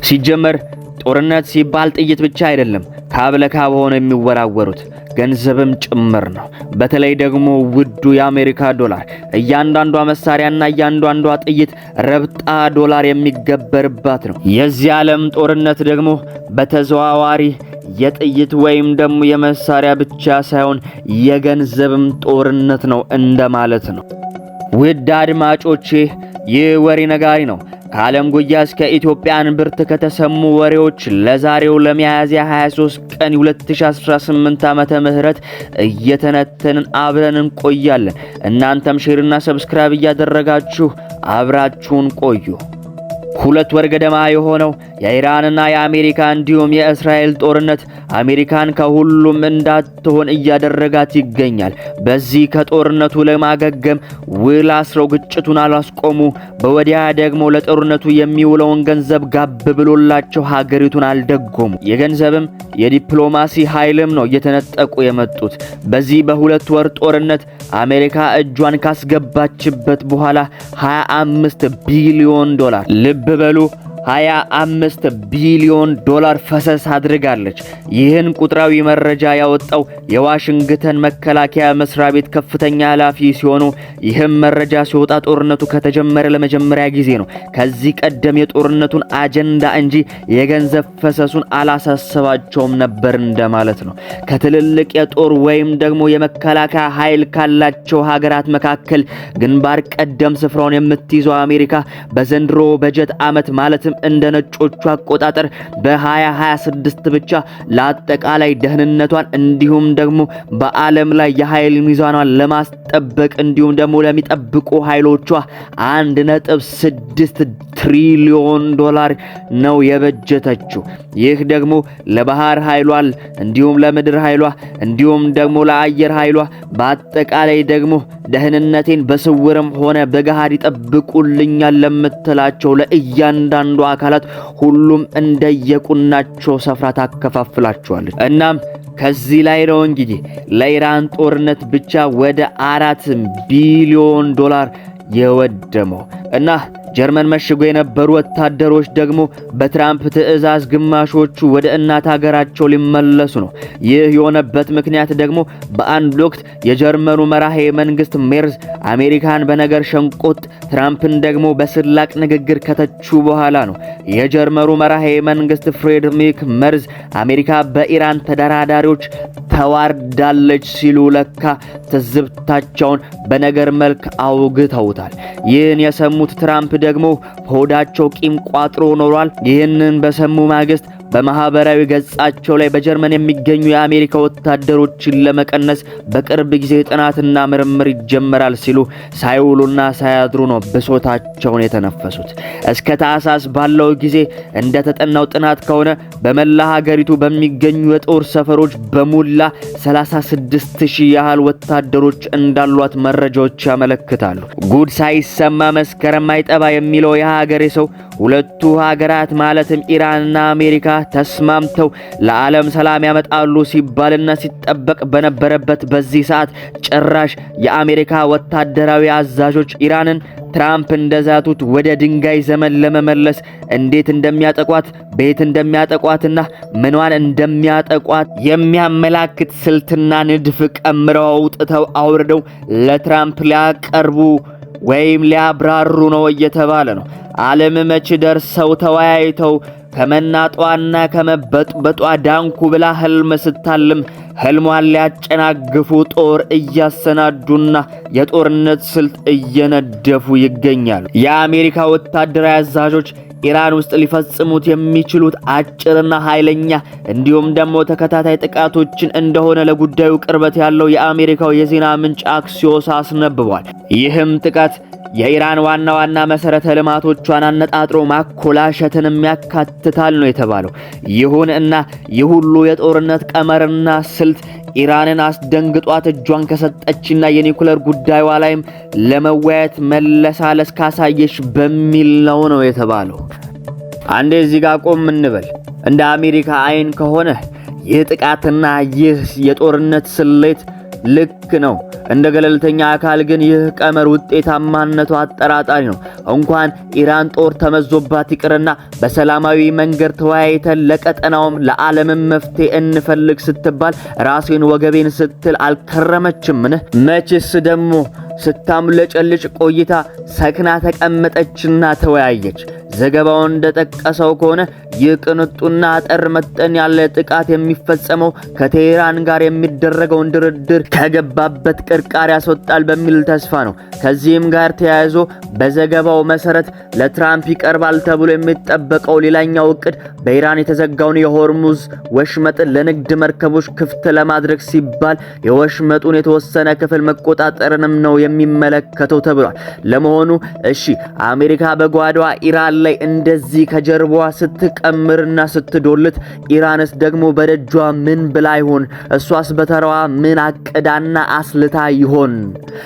ሲጀመር ጦርነት ሲባል ጥይት ብቻ አይደለም ካብ ለካብ ሆነ የሚወራወሩት ገንዘብም ጭምር ነው። በተለይ ደግሞ ውዱ የአሜሪካ ዶላር እያንዳንዷ መሳሪያና እያንዳንዷ ጥይት ረብጣ ዶላር የሚገበርባት ነው። የዚህ ዓለም ጦርነት ደግሞ በተዘዋዋሪ የጥይት ወይም ደግሞ የመሳሪያ ብቻ ሳይሆን የገንዘብም ጦርነት ነው እንደማለት ነው። ውድ አድማጮቼ ይህ ወሬ ነጋሪ ነው። ከዓለም ጉያ እስከ ኢትዮጵያ አንብርት ከተሰሙ ወሬዎች ለዛሬው ለሚያዝያ 23 ቀን 2018 ዓመተ ምህረት እየተነተንን አብረን እንቆያለን። እናንተም ሼርና ሰብስክራይብ እያደረጋችሁ አብራችሁን ቆዩ። 2 ወር ገደማ የሆነው የኢራንና የአሜሪካ እንዲሁም የእስራኤል ጦርነት አሜሪካን ከሁሉም እንዳትሆን እያደረጋት ይገኛል። በዚህ ከጦርነቱ ለማገገም ውል አስረው ግጭቱን አላስቆሙ፣ በወዲያ ደግሞ ለጦርነቱ የሚውለውን ገንዘብ ጋብ ብሎላቸው ሀገሪቱን አልደጎሙ። የገንዘብም የዲፕሎማሲ ኃይልም ነው እየተነጠቁ የመጡት። በዚህ በ2 ወር ጦርነት አሜሪካ እጇን ካስገባችበት በኋላ 25 ቢሊዮን ዶላር ልብ በሉ 25 ቢሊዮን ዶላር ፈሰስ አድርጋለች። ይህን ቁጥራዊ መረጃ ያወጣው የዋሽንግተን መከላከያ መስሪያ ቤት ከፍተኛ ኃላፊ ሲሆኑ ይህም መረጃ ሲወጣ ጦርነቱ ከተጀመረ ለመጀመሪያ ጊዜ ነው። ከዚህ ቀደም የጦርነቱን አጀንዳ እንጂ የገንዘብ ፈሰሱን አላሳሰባቸውም ነበር እንደማለት ነው። ከትልልቅ የጦር ወይም ደግሞ የመከላከያ ኃይል ካላቸው ሀገራት መካከል ግንባር ቀደም ስፍራውን የምትይዘው አሜሪካ በዘንድሮ በጀት ዓመት ማለት እንደ ነጮቹ አቆጣጠር በ2026 ብቻ ለአጠቃላይ ደህንነቷን እንዲሁም ደግሞ በዓለም ላይ የኃይል ሚዛኗን ለማስጠበቅ እንዲሁም ደግሞ ለሚጠብቁ ኃይሎቿ 1.6 ትሪሊዮን ዶላር ነው የበጀተችው። ይህ ደግሞ ለባህር ኃይሏ እንዲሁም ለምድር ኃይሏ እንዲሁም ደግሞ ለአየር ኃይሏ በአጠቃላይ ደግሞ ደህንነቴን በስውርም ሆነ በገሃድ ይጠብቁልኛል ለምትላቸው ለእያንዳንዱ አካላት ሁሉም እንደየቁናቸው ሰፍራ ታከፋፍላቸዋለች። እናም ከዚህ ላይ ነው እንግዲህ ለኢራን ጦርነት ብቻ ወደ 4 ቢሊዮን ዶላር የወደመው እና ጀርመን መሽጎ የነበሩ ወታደሮች ደግሞ በትራምፕ ትዕዛዝ ግማሾቹ ወደ እናት ሀገራቸው ሊመለሱ ነው። ይህ የሆነበት ምክንያት ደግሞ በአንድ ወቅት የጀርመኑ መራሄ መንግስት ሜርዝ አሜሪካን በነገር ሸንቆጥ ትራምፕን ደግሞ በስላቅ ንግግር ከተቹ በኋላ ነው። የጀርመኑ መራሄ መንግስት ፍሬድሪክ ሜርዝ አሜሪካ በኢራን ተደራዳሪዎች ተዋርዳለች ሲሉ ለካ ትዝብታቸውን በነገር መልክ አውግተውታል። ይህን የሰሙት ትራምፕ ደግሞ ሆዳቸው ቂም ቋጥሮ ኖሯል። ይህንን በሰሙ ማግስት በማህበራዊ ገጻቸው ላይ በጀርመን የሚገኙ የአሜሪካ ወታደሮችን ለመቀነስ በቅርብ ጊዜ ጥናትና ምርምር ይጀመራል ሲሉ ሳይውሉና ሳያድሩ ነው ብሶታቸውን የተነፈሱት። እስከ ታህሳስ ባለው ጊዜ እንደተጠናው ጥናት ከሆነ በመላ ሀገሪቱ በሚገኙ የጦር ሰፈሮች በሙላ 36000 ያህል ወታደሮች እንዳሏት መረጃዎች ያመለክታሉ። ጉድ ሳይሰማ መስከረም አይጠባ የሚለው የሀገሬ ሰው ሁለቱ ሀገራት ማለትም ኢራንና አሜሪካ ተስማምተው ለዓለም ሰላም ያመጣሉ ሲባልና ሲጠበቅ በነበረበት በዚህ ሰዓት ጭራሽ የአሜሪካ ወታደራዊ አዛዦች ኢራንን ትራምፕ እንደዛቱት ወደ ድንጋይ ዘመን ለመመለስ እንዴት እንደሚያጠቋት ቤት እንደሚያጠቋትና ምንዋን እንደሚያጠቋት የሚያመላክት ስልትና ንድፍ ቀምረው አውጥተው አውርደው ለትራምፕ ሊያቀርቡ ወይም ሊያብራሩ ነው እየተባለ ነው። ዓለም መች ደርሰው ተወያይተው ከመናጧና ከመበጥበጧ ዳንኩ ብላ ህልም ስታልም ህልሟን ሊያጨናግፉ ጦር እያሰናዱና የጦርነት ስልት እየነደፉ ይገኛሉ። የአሜሪካ ወታደራዊ አዛዦች ኢራን ውስጥ ሊፈጽሙት የሚችሉት አጭርና ኃይለኛ እንዲሁም ደግሞ ተከታታይ ጥቃቶችን እንደሆነ ለጉዳዩ ቅርበት ያለው የአሜሪካው የዜና ምንጭ አክሲዮስ አስነብቧል። ይህም ጥቃት የኢራን ዋና መሰረተ ልማቶቿን አነጣጥሮ ማኮላሸትንም ያካትታል ነው የተባለው። ይሁን እና የሁሉ የጦርነት ቀመርና ስልት ኢራንን አስደንግጧት እጇን ከሰጠችና የኒኩለር ጉዳይዋ ላይም ለመወያየት መለሳለስ ካሳየች በሚል ነው የተባለው። አንዴ እዚህ ጋር ቆም እንበል። እንደ አሜሪካ አይን ከሆነ ይህ ጥቃትና ይህ የጦርነት ስሌት ልክ ነው። እንደ ገለልተኛ አካል ግን ይህ ቀመር ውጤታማነቱ አጠራጣሪ ነው። እንኳን ኢራን ጦር ተመዞባት ይቅርና በሰላማዊ መንገድ ተወያይተን ለቀጠናውም ለዓለምም መፍትሄ እንፈልግ ስትባል ራሴን ወገቤን ስትል አልከረመችምን? መችስ ደግሞ ስታምለጨልጭ ቆይታ ሰክና ተቀመጠችና ተወያየች። ዘገባው እንደጠቀሰው ከሆነ ይህ ቅንጡና አጠር መጠን ያለ ጥቃት የሚፈጸመው ከቴህራን ጋር የሚደረገውን ድርድር ከገባበት ቅርቃር ያስወጣል በሚል ተስፋ ነው። ከዚህም ጋር ተያይዞ በዘገባው መሰረት ለትራምፕ ይቀርባል ተብሎ የሚጠበቀው ሌላኛው እቅድ በኢራን የተዘጋውን የሆርሙዝ ወሽመጥን ለንግድ መርከቦች ክፍት ለማድረግ ሲባል የወሽመጡን የተወሰነ ክፍል መቆጣጠርንም ነው የሚመለከተው ተብሏል። ለመሆኑ እሺ አሜሪካ በጓዳዋ ኢራን ላይ እንደዚህ ከጀርባዋ ስትቀምርና ስትዶልት ኢራንስ ደግሞ በደጇ ምን ብላ ይሆን? እሷስ በተራዋ ምን አቅዳና አስልታ ይሆን?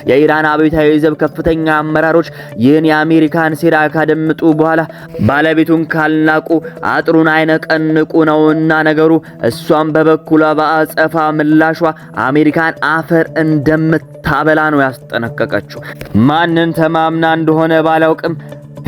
የኢራን አብዮታዊ ዘብ ከፍተኛ አመራሮች ይህን የአሜሪካን ሴራ ካደመጡ በኋላ ባለቤቱን ካልናቁ አጥሩን አይነቀንቁ ነውና ነገሩ። እሷም በበኩሏ በአጸፋ ምላሿ አሜሪካን አፈር እንደምታበላ ነው ያስጠነቀቀችው። ማንን ተማምና እንደሆነ ባላውቅም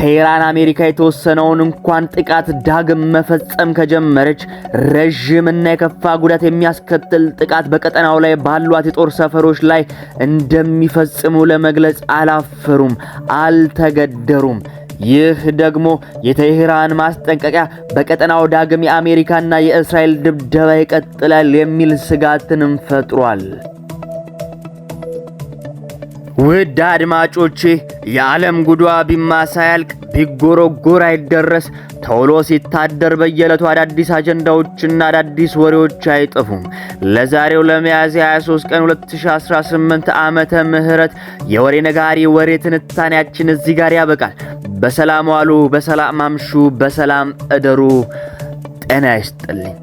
ቴህራን አሜሪካ የተወሰነውን እንኳን ጥቃት ዳግም መፈጸም ከጀመረች ረጅምና የከፋ ጉዳት የሚያስከትል ጥቃት በቀጠናው ላይ ባሏት የጦር ሰፈሮች ላይ እንደሚፈጽሙ ለመግለጽ አላፈሩም፣ አልተገደሩም። ይህ ደግሞ የቴህራን ማስጠንቀቂያ በቀጠናው ዳግም የአሜሪካና የእስራኤል ድብደባ ይቀጥላል የሚል ስጋትንም ፈጥሯል። ውድ አድማጮቼ የዓለም ጉዷ ቢማሳያልቅ ቢጎረጎር አይደረስ ተውሎ ሲታደር በየዕለቱ አዳዲስ አጀንዳዎችና አዳዲስ ወሬዎች አይጠፉም። ለዛሬው ለሚያዝያ 23 ቀን 2018 ዓመተ ምህረት የወሬ ነጋሪ ወሬ ትንታኔያችን እዚህ ጋር ያበቃል። በሰላም ዋሉ፣ በሰላም አምሹ፣ በሰላም እደሩ። ጤና ይስጥልኝ።